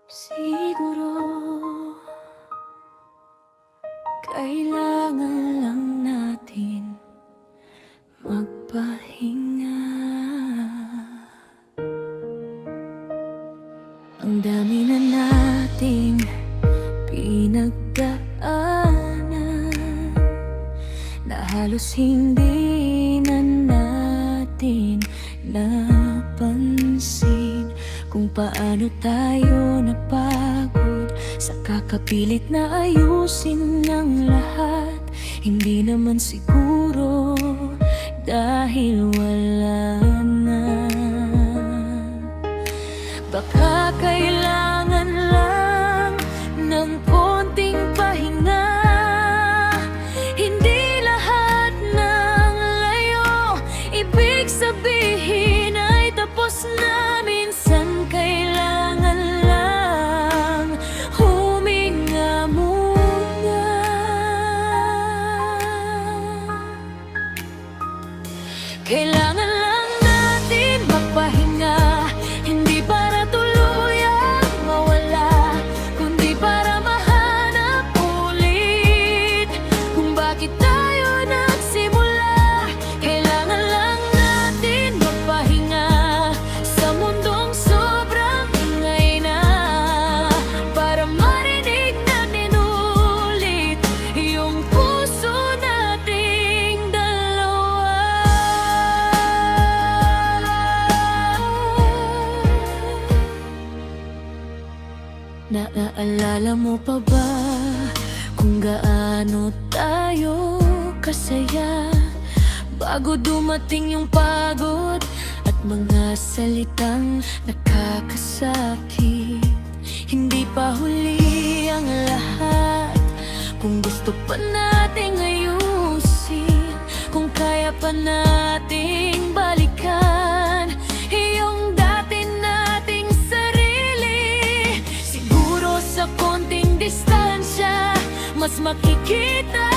Siguro kailangan lang natin magpahinga. Ang dami na nating pinagdaanan na halos hindi na natin napansin kung paano tayo napagod sa kakapilit na ayusin ng lahat. Hindi naman siguro dahil wala na. Baka kailangan lang ng konting pahinga. Hindi lahat ng layo ibig sabihin ay tapos na. Minsan kailangan lang huminga muna. Kailangan lang natin magpahinga, hindi para tuluyang mawala, kundi para mahanap ulit kung bakit tayo nagsimula. Kailangan lang natin magpahinga sa mundong sobrang ingay na, para marinig natin ulit yung puso nating dalawa. Naaalala mo pa ba kung gaano tayo kasaya bago dumating yung pagod at mga salitang nakakasakit? Hindi pa huli ang lahat, kung gusto pa nating ayusin, kung kaya pa nating balikan yung dati nating sarili. Siguro sa konting distansya mas makikita